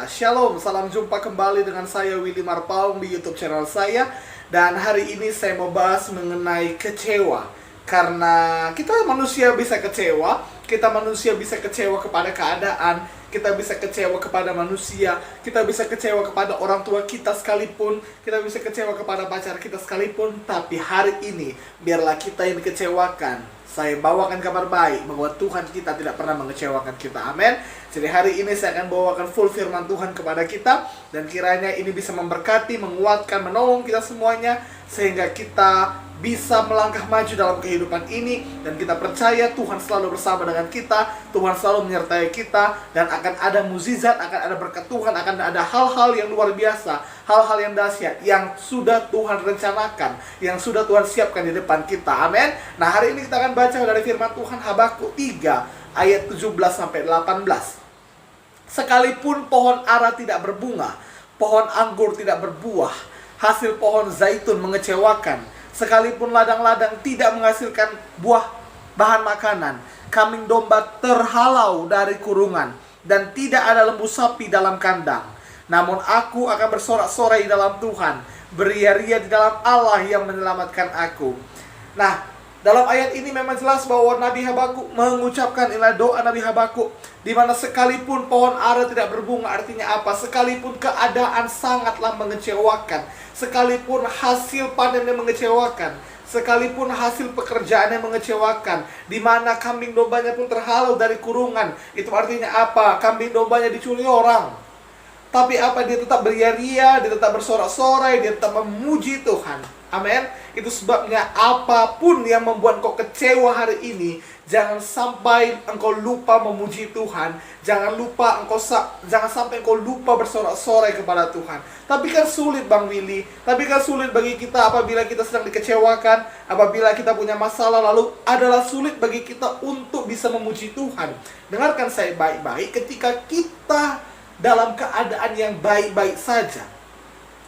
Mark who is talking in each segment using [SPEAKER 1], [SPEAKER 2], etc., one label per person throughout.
[SPEAKER 1] Ya, Shalom, salam jumpa kembali dengan saya Willy Marpaung di YouTube channel saya. Dan hari ini saya mau bahas mengenai kecewa. Karena kita manusia bisa kecewa, kita manusia bisa kecewa kepada keadaan, kita bisa kecewa kepada manusia, kita bisa kecewa kepada orang tua kita sekalipun, kita bisa kecewa kepada pacar kita sekalipun. Tapi hari ini, biarlah kita yang dikecewakan. Saya bawakan kabar baik bahwa Tuhan kita tidak pernah mengecewakan kita. Amin. Jadi hari ini saya akan bawakan full firman Tuhan kepada kita. Dan kiranya ini bisa memberkati, menguatkan, menolong kita semuanya. Sehingga kita bisa melangkah maju dalam kehidupan ini. Dan kita percaya Tuhan selalu bersama dengan kita. Tuhan selalu menyertai kita. Dan akan ada mukjizat, akan ada berkat Tuhan. Akan ada hal-hal yang luar biasa, hal-hal yang dahsyat yang sudah Tuhan rencanakan, yang sudah Tuhan siapkan di depan kita. Amin. Nah, hari ini kita akan baca dari firman Tuhan Habakuk 3 ayat 17-18. Sekalipun pohon ara tidak berbunga, pohon anggur tidak berbuah, hasil pohon zaitun mengecewakan, sekalipun ladang-ladang tidak menghasilkan buah bahan makanan, kambing domba terhalau dari kurungan, dan tidak ada lembu sapi dalam kandang. Namun aku akan bersorak-sorai di dalam Tuhan, beria-ria di dalam Allah yang menyelamatkan aku. Nah, dalam ayat ini memang jelas bahwa Nabi Habakuk mengucapkan inilah doa Nabi Habakuk, di mana sekalipun pohon ara tidak berbunga, artinya apa? Sekalipun keadaan sangatlah mengecewakan, sekalipun hasil panennya mengecewakan, sekalipun hasil pekerjaannya mengecewakan, di mana kambing dombanya pun terhalau dari kurungan. Itu artinya apa? Kambing dombanya dicuri orang. Tapi apa? Dia tetap beria-ria, dia tetap bersorak-sorai, dia tetap memuji Tuhan. Amin. Itu sebabnya apapun yang membuat engkau kecewa hari ini, jangan sampai engkau lupa memuji Tuhan. Jangan sampai engkau lupa bersorak-sorai kepada Tuhan. Tapi kan sulit Bang Willy. Tapi kan sulit bagi kita apabila kita sedang dikecewakan, apabila kita punya masalah, lalu adalah sulit bagi kita untuk bisa memuji Tuhan. Dengarkan saya baik-baik, ketika kita dalam keadaan yang baik-baik saja,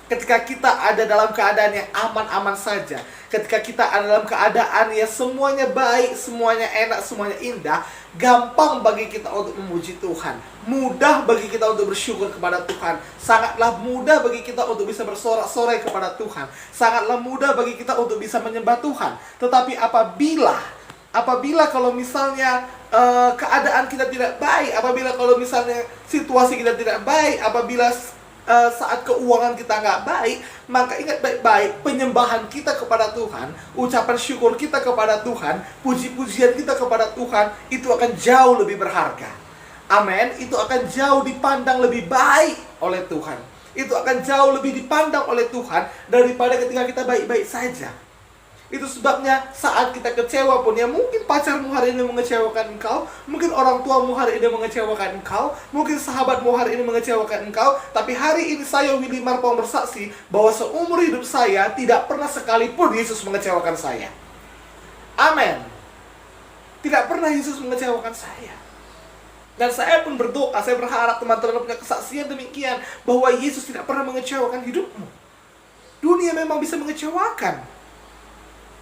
[SPEAKER 1] ketika kita ada dalam keadaan yang aman-aman saja, ketika kita ada dalam keadaan yang semuanya baik, semuanya enak, semuanya indah, gampang bagi kita untuk memuji Tuhan. Mudah bagi kita untuk bersyukur kepada Tuhan. Sangatlah mudah bagi kita untuk bisa bersorak-sorai kepada Tuhan. Sangatlah mudah bagi kita untuk bisa menyembah Tuhan. Tetapi apabila kalau misalnya keadaan kita tidak baik, apabila kalau misalnya situasi kita tidak baik, apabila saat keuangan kita nggak baik, maka ingat baik-baik, penyembahan kita kepada Tuhan, ucapan syukur kita kepada Tuhan, puji-pujian kita kepada Tuhan, itu akan jauh lebih berharga. Amin. Itu akan jauh dipandang lebih baik oleh Tuhan. Itu akan jauh lebih dipandang oleh Tuhan daripada ketika kita baik-baik saja. Itu sebabnya saat kita kecewa pun, ya mungkin pacarmu hari ini mengecewakan engkau, mungkin orang tuamu hari ini mengecewakan engkau, mungkin sahabatmu hari ini mengecewakan engkau, tapi hari ini saya Willy Marpaung bersaksi bahwa seumur hidup saya tidak pernah sekalipun Yesus mengecewakan saya. Amin. Tidak pernah Yesus mengecewakan saya. Dan saya pun berdoa, saya berharap teman-teman punya kesaksian demikian, bahwa Yesus tidak pernah mengecewakan hidupmu. Dunia memang bisa mengecewakan.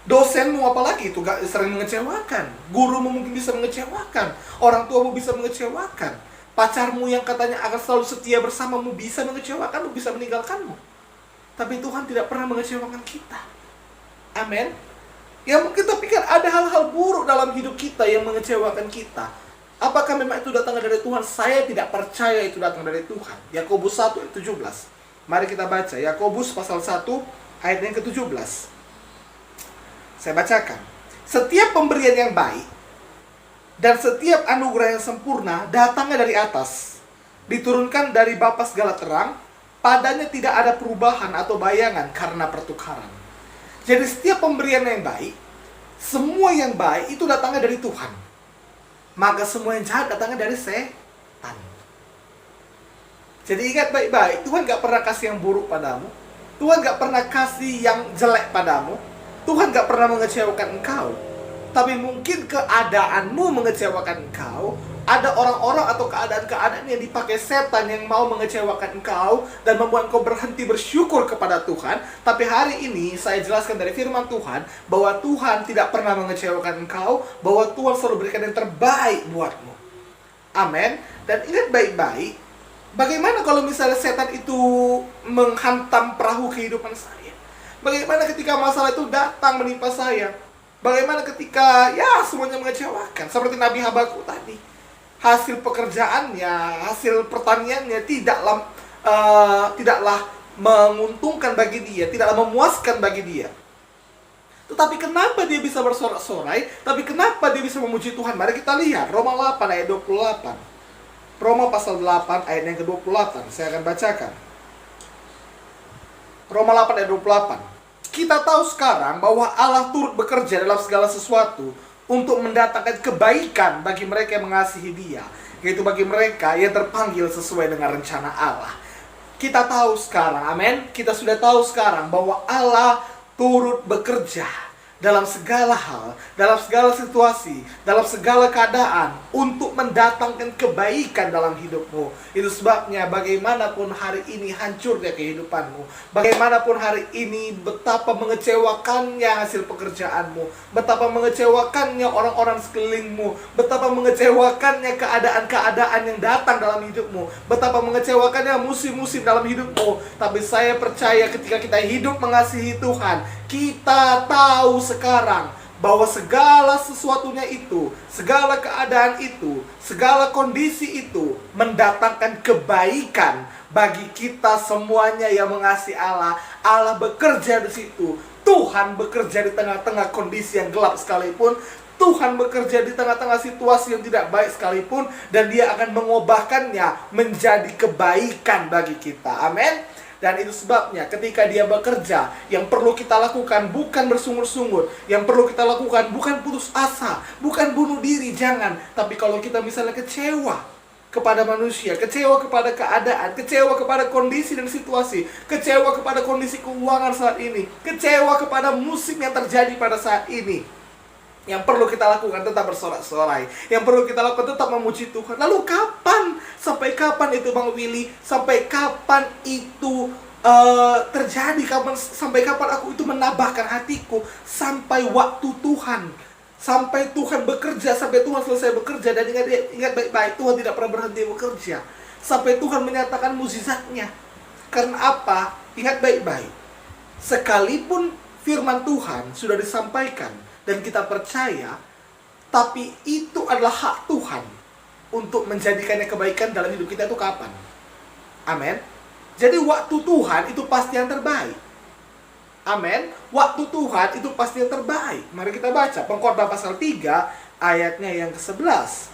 [SPEAKER 1] Dosenmu apalagi itu gak sering mengecewakan. Gurumu mungkin bisa mengecewakan. Orang tuamu bisa mengecewakan. Pacarmu yang katanya akan selalu setia bersamamu bisa mengecewakanmu, bisa meninggalkanmu. Tapi Tuhan tidak pernah mengecewakan kita. Amin. Ya mungkin tapi kan ada hal-hal buruk dalam hidup kita yang mengecewakan kita. Apakah memang itu datang dari Tuhan? Saya tidak percaya itu datang dari Tuhan. Yakobus 1 ayat 17. Mari kita baca Yakobus pasal 1 ayat yang ke-17. Saya bacakan. Setiap pemberian yang baik dan setiap anugerah yang sempurna datangnya dari atas, diturunkan dari Bapa segala terang, padanya tidak ada perubahan atau bayangan karena pertukaran. Jadi setiap pemberian yang baik, semua yang baik itu datangnya dari Tuhan. Maka semua yang jahat datangnya dari setan. Jadi ingat baik-baik, Tuhan gak pernah kasih yang buruk padamu. Tuhan gak pernah kasih yang jelek padamu. Tuhan gak pernah mengecewakan engkau. Tapi mungkin keadaanmu mengecewakan engkau. Ada orang-orang atau keadaan-keadaan yang dipakai setan yang mau mengecewakan engkau dan membuat engkau berhenti bersyukur kepada Tuhan. Tapi hari ini saya jelaskan dari firman Tuhan bahwa Tuhan tidak pernah mengecewakan engkau, bahwa Tuhan selalu berikan yang terbaik buatmu. Amin. Dan ingat baik-baik, Bagaimana kalau misalnya setan itu menghantam perahu kehidupan saya? Bagaimana ketika masalah itu datang menimpa saya? Bagaimana ketika ya semuanya mengecewakan? Seperti Nabi Habakuk tadi. Hasil pekerjaannya, hasil pertaniannya tidaklah menguntungkan bagi dia, tidaklah memuaskan bagi dia. Tetapi kenapa dia bisa bersorak-sorai? Tapi kenapa dia bisa memuji Tuhan? Mari kita lihat Roma 8 ayat 28. Roma pasal 8 ayat yang ke-28. Saya akan bacakan. Roma 8 ayat 28. Kita tahu sekarang bahwa Allah turut bekerja dalam segala sesuatu untuk mendatangkan kebaikan bagi mereka yang mengasihi Dia, yaitu bagi mereka yang terpanggil sesuai dengan rencana Allah. Kita tahu sekarang, amin. Kita sudah tahu sekarang bahwa Allah turut bekerja dalam segala hal, dalam segala situasi, dalam segala keadaan untuk mendatangkan kebaikan dalam hidupmu. Itu sebabnya bagaimanapun hari ini hancurnya kehidupanmu, bagaimanapun hari ini betapa mengecewakannya hasil pekerjaanmu, betapa mengecewakannya orang-orang sekelilingmu, betapa mengecewakannya keadaan-keadaan yang datang dalam hidupmu, betapa mengecewakannya musim-musim dalam hidupmu. Tapi saya percaya ketika kita hidup mengasihi Tuhan, kita tahu sekarang bahwa segala sesuatunya itu, segala keadaan itu, segala kondisi itu mendatangkan kebaikan bagi kita semuanya yang mengasihi Allah. Allah bekerja di situ. Tuhan bekerja di tengah-tengah kondisi yang gelap sekalipun. Tuhan bekerja di tengah-tengah situasi yang tidak baik sekalipun, dan Dia akan mengubahkannya menjadi kebaikan bagi kita. Amin. Dan itu sebabnya ketika Dia bekerja, yang perlu kita lakukan bukan bersungut-sungut, yang perlu kita lakukan bukan putus asa, bukan bunuh diri, jangan. Tapi kalau kita misalnya kecewa kepada manusia, kecewa kepada keadaan, kecewa kepada kondisi dan situasi, kecewa kepada kondisi keuangan saat ini, kecewa kepada musim yang terjadi pada saat ini, yang perlu kita lakukan tetap bersorak-sorai. Yang perlu kita lakukan tetap memuji Tuhan. Lalu kapan? Sampai kapan itu Bang Willy? Sampai kapan itu terjadi? Sampai kapan aku itu menambahkan hatiku? Sampai waktu Tuhan. Sampai Tuhan bekerja, sampai Tuhan selesai bekerja. Dan ingat baik-baik, Tuhan tidak pernah berhenti bekerja sampai Tuhan menyatakan mukjizatnya. Karena apa? Ingat baik-baik. Sekalipun firman Tuhan sudah disampaikan dan kita percaya, tapi itu adalah hak Tuhan untuk menjadikannya kebaikan dalam hidup kita itu kapan? Amin. Jadi waktu Tuhan itu pasti yang terbaik. Amin. Waktu Tuhan itu pasti yang terbaik. Mari kita baca Pengkhotbah pasal 3 ayatnya yang ke-11.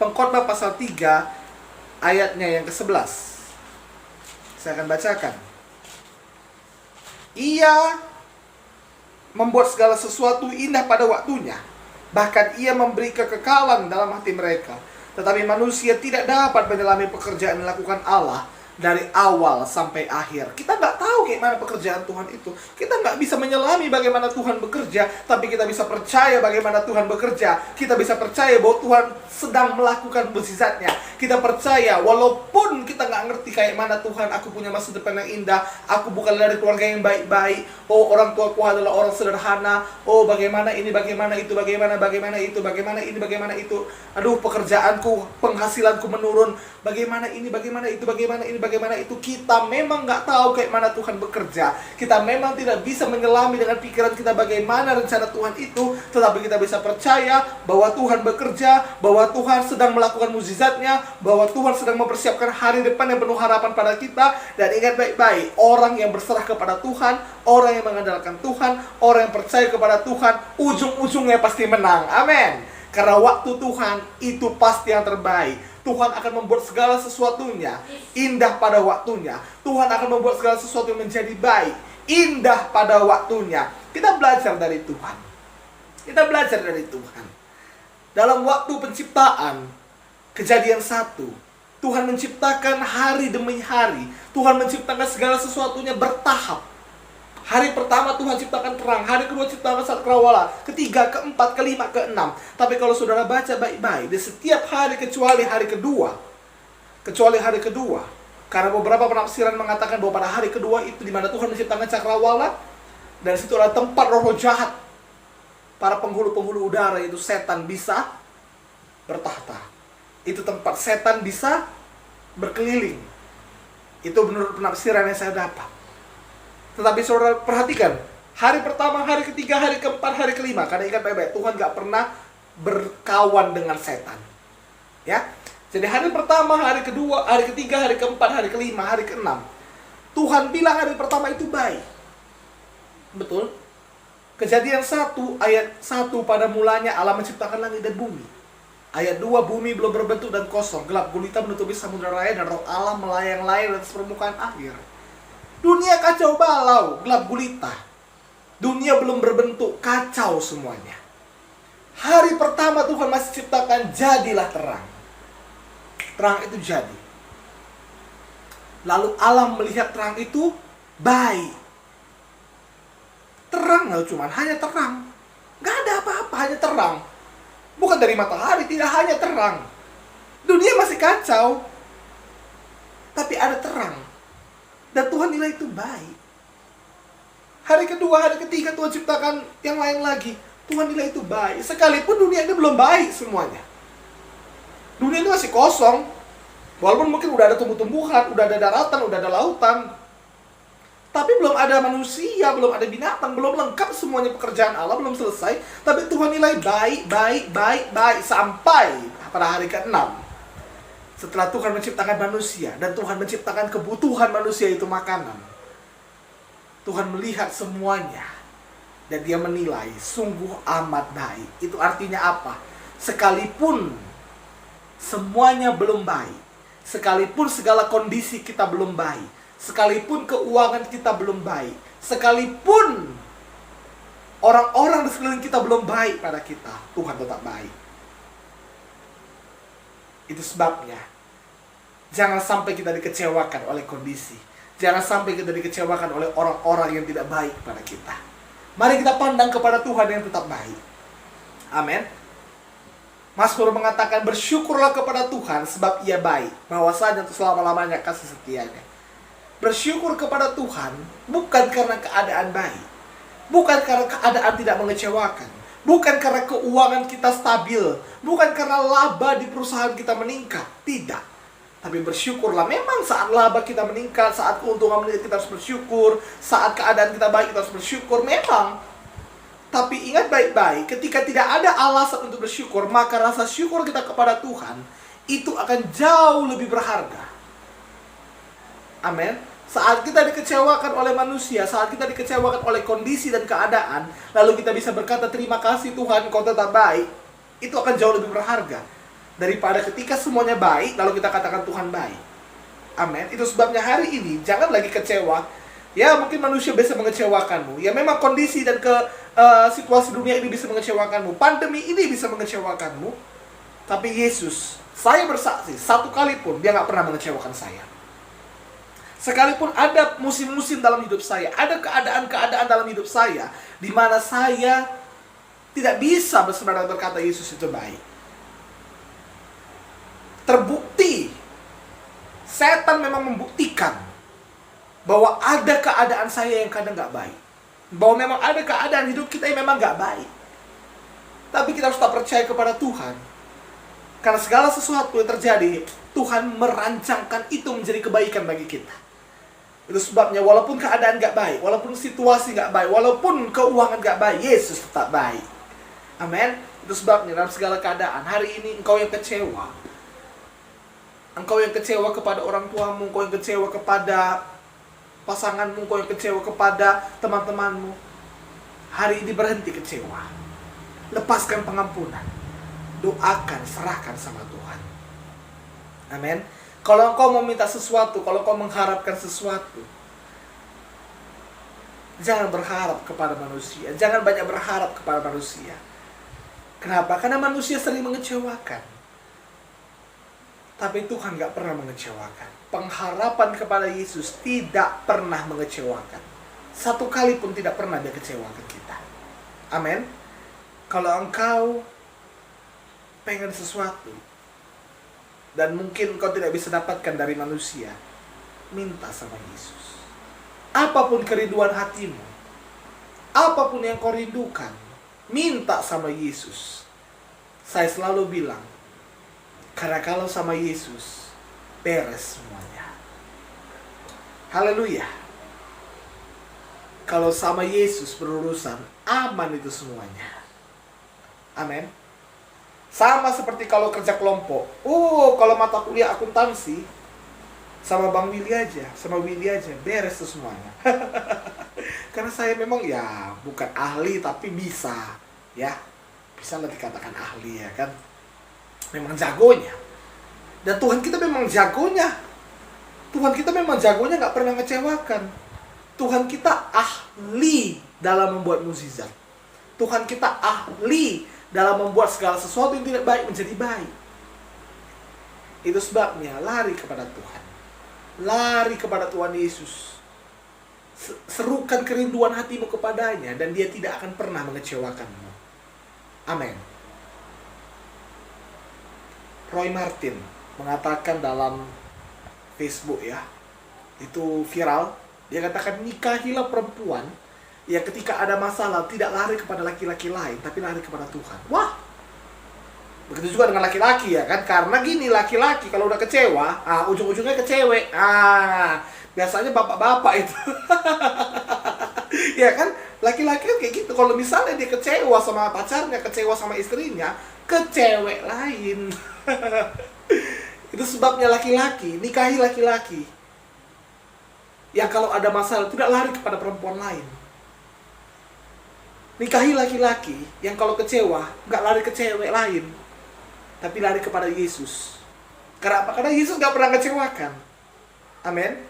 [SPEAKER 1] Pengkhotbah pasal 3 ayatnya yang ke-11. Saya akan bacakan. Ia membuat segala sesuatu indah pada waktunya. Bahkan Ia memberi kekekalan dalam hati mereka. Tetapi manusia tidak dapat menyelami pekerjaan yang dilakukan Allah dari awal sampai akhir. Kita nggak tahu kayak mana pekerjaan Tuhan itu. Kita nggak bisa menyelami bagaimana Tuhan bekerja, tapi kita bisa percaya bagaimana Tuhan bekerja. Kita bisa percaya bahwa Tuhan sedang melakukan mukjizatnya. Kita percaya walaupun kita nggak ngerti kayak mana Tuhan, aku punya masa depan yang indah, aku bukan dari keluarga yang baik-baik, oh orang tuaku adalah orang sederhana, oh bagaimana ini, bagaimana itu, bagaimana itu, bagaimana ini, bagaimana itu, aduh pekerjaanku, penghasilanku menurun, bagaimana ini, bagaimana itu, bagaimana ini, bagaimana itu. Kita memang nggak tahu kayak mana Tuhan bekerja. Kita memang tidak bisa menyelami dengan pikiran kita bagaimana rencana Tuhan itu. Tetapi kita bisa percaya bahwa Tuhan bekerja, bahwa Tuhan sedang melakukan mukjizatnya, bahwa Tuhan sedang mempersiapkan hari depan yang penuh harapan pada kita. Dan ingat baik-baik, orang yang berserah kepada Tuhan, orang yang mengandalkan Tuhan, orang yang percaya kepada Tuhan, ujung-ujungnya pasti menang. Amin. Karena waktu Tuhan itu pasti yang terbaik. Tuhan akan membuat segala sesuatunya indah pada waktunya. Tuhan akan membuat segala sesuatu menjadi baik, indah pada waktunya. Kita belajar dari Tuhan. Kita belajar dari Tuhan. Dalam waktu penciptaan, Kejadian 1, Tuhan menciptakan hari demi hari. Tuhan menciptakan segala sesuatunya bertahap. Hari pertama Tuhan ciptakan terang, hari kedua ciptakan cakrawala, ketiga, keempat, kelima, keenam. Tapi kalau saudara baca baik-baik, di setiap hari kecuali hari kedua, karena beberapa penafsiran mengatakan bahwa pada hari kedua itu di mana Tuhan menciptakan cakrawala, dan situ adalah tempat roh-roh jahat, para penghulu-penghulu udara, yaitu setan bisa bertahta. Itu tempat setan bisa berkeliling. Itu menurut penafsiran yang saya dapat. Tetapi saudara perhatikan, hari pertama, hari ketiga, hari keempat, hari kelima. Karena ingat baik-baik, Tuhan gak pernah berkawan dengan setan. Ya, jadi hari pertama, hari kedua, hari ketiga, hari keempat, hari kelima, hari keenam, Tuhan bilang hari pertama itu baik. Betul? Kejadian 1 ayat 1, pada mulanya Allah menciptakan langit dan bumi. Ayat 2, bumi belum berbentuk dan kosong, gelap gulita menutupi samudera raya, dan roh Allah melayang-layang di atas permukaan air. Dunia kacau balau, gelap gulita. Dunia belum berbentuk, kacau semuanya. Hari pertama Tuhan masih ciptakan, jadilah terang. Terang itu jadi. Lalu Allah melihat terang itu baik. Terang cuman, hanya terang. Gak ada apa-apa, hanya terang. Bukan dari matahari, tidak, hanya terang. Dunia masih kacau, tapi ada terang. Dan Tuhan nilai itu baik. Hari kedua, hari ketiga Tuhan ciptakan yang lain lagi. Tuhan nilai itu baik. Sekalipun dunia ini belum baik semuanya. Dunia ini masih kosong. Walaupun mungkin udah ada tumbuh-tumbuhan, udah ada daratan, udah ada lautan. Tapi belum ada manusia, belum ada binatang, belum lengkap semuanya, pekerjaan Allah belum selesai. Tapi Tuhan nilai baik, baik, baik, baik. Sampai pada hari ke-6. Setelah Tuhan menciptakan manusia, dan Tuhan menciptakan kebutuhan manusia itu makanan. Tuhan melihat semuanya, dan dia menilai sungguh amat baik. Itu artinya apa? Sekalipun semuanya belum baik, sekalipun segala kondisi kita belum baik, sekalipun keuangan kita belum baik, sekalipun orang-orang di sekeliling kita belum baik pada kita, Tuhan tetap baik. Itu sebabnya jangan sampai kita dikecewakan oleh kondisi. Jangan sampai kita dikecewakan oleh orang-orang yang tidak baik pada kita. Mari kita pandang kepada Tuhan yang tetap baik. Amin. Mazmur mengatakan, bersyukurlah kepada Tuhan sebab ia baik, bahwasanya untuk selama-lamanya kasih setianya. Bersyukur kepada Tuhan bukan karena keadaan baik, bukan karena keadaan tidak mengecewakan, bukan karena keuangan kita stabil, bukan karena laba di perusahaan kita meningkat. Tidak. Tapi bersyukurlah, memang saat laba kita meningkat, saat keuntungan meningkat kita harus bersyukur, saat keadaan kita baik kita harus bersyukur, memang. Tapi ingat baik-baik, ketika tidak ada alasan untuk bersyukur, maka rasa syukur kita kepada Tuhan itu akan jauh lebih berharga. Amin. Saat kita dikecewakan oleh manusia, saat kita dikecewakan oleh kondisi dan keadaan, lalu kita bisa berkata, terima kasih Tuhan, Kau tetap baik, itu akan jauh lebih berharga daripada ketika semuanya baik, lalu kita katakan Tuhan baik. Amin. Itu sebabnya hari ini jangan lagi kecewa. Ya, mungkin manusia bisa mengecewakanmu. Ya, memang kondisi dan situasi dunia ini bisa mengecewakanmu. Pandemi ini bisa mengecewakanmu. Tapi Yesus, saya bersaksi, satu kali pun Dia gak pernah mengecewakan saya. Sekalipun ada musim-musim dalam hidup saya, ada keadaan-keadaan dalam hidup saya, di mana saya tidak bisa bersemangat berkata Yesus itu baik. Terbukti, setan memang membuktikan bahwa ada keadaan saya yang kadang gak baik, bahwa memang ada keadaan hidup kita yang memang gak baik. Tapi kita harus tetap percaya kepada Tuhan, karena segala sesuatu yang terjadi, Tuhan merancangkan itu menjadi kebaikan bagi kita. Itu sebabnya walaupun keadaan gak baik, walaupun situasi gak baik, walaupun keuangan gak baik, Yesus tetap baik. Amin. Itu sebabnya dalam segala keadaan, hari ini engkau yang kecewa, engkau yang kecewa kepada orang tuamu, engkau yang kecewa kepada pasanganmu, engkau yang kecewa kepada teman-temanmu, hari ini berhenti kecewa. Lepaskan pengampunan. Doakan, serahkan sama Tuhan. Amin. Kalau engkau mau minta sesuatu, kalau engkau mengharapkan sesuatu, jangan berharap kepada manusia. Jangan banyak berharap kepada manusia. Kenapa? Karena manusia sering mengecewakan. Tapi Tuhan gak pernah mengecewakan. Pengharapan kepada Yesus tidak pernah mengecewakan. Satu kali pun tidak pernah Dia kecewakan kita. Amin. Kalau engkau pengen sesuatu dan mungkin engkau tidak bisa dapatkan dari manusia, minta sama Yesus. Apapun kerinduan hatimu, apapun yang kau rindukan, minta sama Yesus. Saya selalu bilang, karena kalau sama Yesus, beres semuanya. Haleluya. Kalau sama Yesus berurusan, aman itu semuanya. Amin. Sama seperti kalau kerja kelompok. Kalau mata kuliah akuntansi, sama Bang Willy aja, sama Willy aja, beres tuh semuanya. Karena saya memang ya bukan ahli, tapi bisa. Ya, bisa lah dikatakan ahli ya kan. Memang jagonya. Dan Tuhan kita memang jagonya. Tuhan kita memang jagonya, gak pernah ngecewakan. Tuhan kita ahli dalam membuat mukjizat. Tuhan kita ahli dalam membuat segala sesuatu yang tidak baik menjadi baik. Itu sebabnya lari kepada Tuhan. Lari kepada Tuhan Yesus. Serukan kerinduan hatimu kepadanya dan dia tidak akan pernah mengecewakanmu. Amin. Roy Martin mengatakan dalam Facebook ya, itu viral. Dia katakan, nikahilah perempuan yang ketika ada masalah tidak lari kepada laki-laki lain, tapi lari kepada Tuhan. Wah, begitu juga dengan laki-laki ya kan. Karena gini, laki-laki kalau udah kecewa, ujung-ujungnya ke cewek. Biasanya bapak-bapak itu. Ya kan, laki-laki kan kayak gitu. Kalau misalnya dia kecewa sama pacarnya, kecewa sama istrinya, ke cewek lain. Itu sebabnya laki-laki, nikahi laki-laki yang kalau ada masalah tidak lari kepada perempuan lain. Nikahi laki-laki yang kalau kecewa nggak lari ke cewek lain, tapi lari kepada Yesus. Karena apa? Karena Yesus nggak pernah kecewakan. Amin.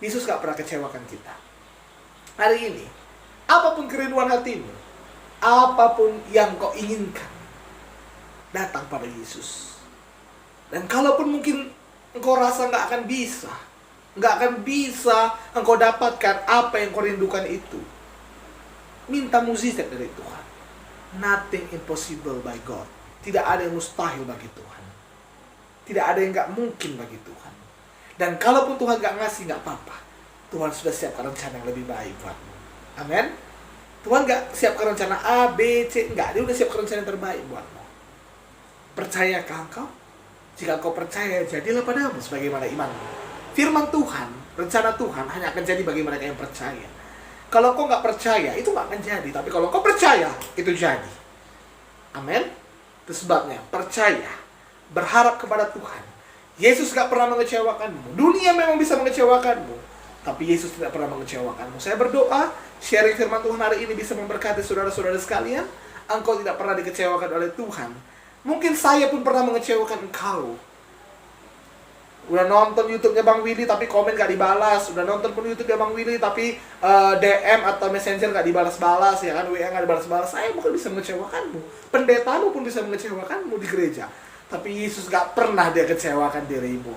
[SPEAKER 1] Yesus nggak pernah kecewakan kita. Hari ini, apapun kerinduan hatimu, apapun yang kau inginkan, datang pada Yesus. Dan kalaupun mungkin engkau rasa nggak akan bisa engkau dapatkan apa yang kau rindukan itu, minta mukjizat dari Tuhan. Nothing impossible by God. Tidak ada yang mustahil bagi Tuhan. Tidak ada yang nggak mungkin bagi Tuhan. Dan kalaupun Tuhan nggak ngasih, nggak apa-apa. Tuhan sudah siapkan rencana yang lebih baik buatmu. Amin. Tuhan nggak siapkan rencana A, B, C, nggak. Dia udah siapkan rencana yang terbaik buatmu. Percayakah engkau? Jika kau percaya, jadilah padamu sebagaimana imanmu. Firman Tuhan, rencana Tuhan hanya akan jadi bagi mereka yang percaya. Kalau kau nggak percaya, itu nggak akan jadi. Tapi kalau kau percaya, itu jadi. Amin. Itu sebabnya, percaya, berharap kepada Tuhan. Yesus nggak pernah mengecewakanmu. Dunia memang bisa mengecewakanmu, tapi Yesus tidak pernah mengecewakanmu. Saya berdoa, sharing firman Tuhan hari ini bisa memberkati saudara-saudara sekalian. Engkau tidak pernah dikecewakan oleh Tuhan. Mungkin saya pun pernah mengecewakan engkau. Udah nonton YouTube-nya Bang Willy tapi komen gak dibalas. Udah nonton pun YouTube-nya Bang Willy tapi DM atau Messenger gak dibalas-balas ya kan, WA gak dibalas-balas. Saya bukan bisa mengecewakanmu. Pendetamu pun bisa mengecewakanmu di gereja. Tapi Yesus gak pernah dia kecewakan dirimu.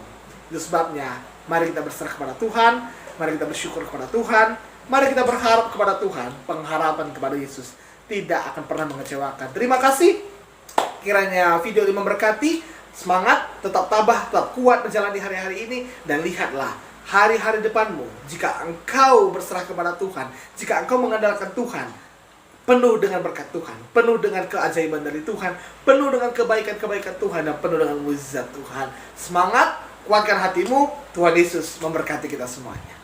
[SPEAKER 1] Itu sebabnya mari kita berserah kepada Tuhan, mari kita bersyukur kepada Tuhan, mari kita berharap kepada Tuhan. Pengharapan kepada Yesus tidak akan pernah mengecewakan. Terima kasih. Kiranya video ini memberkati. Semangat, tetap tabah, tetap kuat menjalani hari-hari ini. Dan lihatlah hari-hari depanmu. Jika engkau berserah kepada Tuhan, jika engkau mengandalkan Tuhan, penuh dengan berkat Tuhan, penuh dengan keajaiban dari Tuhan, penuh dengan kebaikan-kebaikan Tuhan, dan penuh dengan mukjizat Tuhan. Semangat, kuatkan hatimu. Tuhan Yesus memberkati kita semuanya.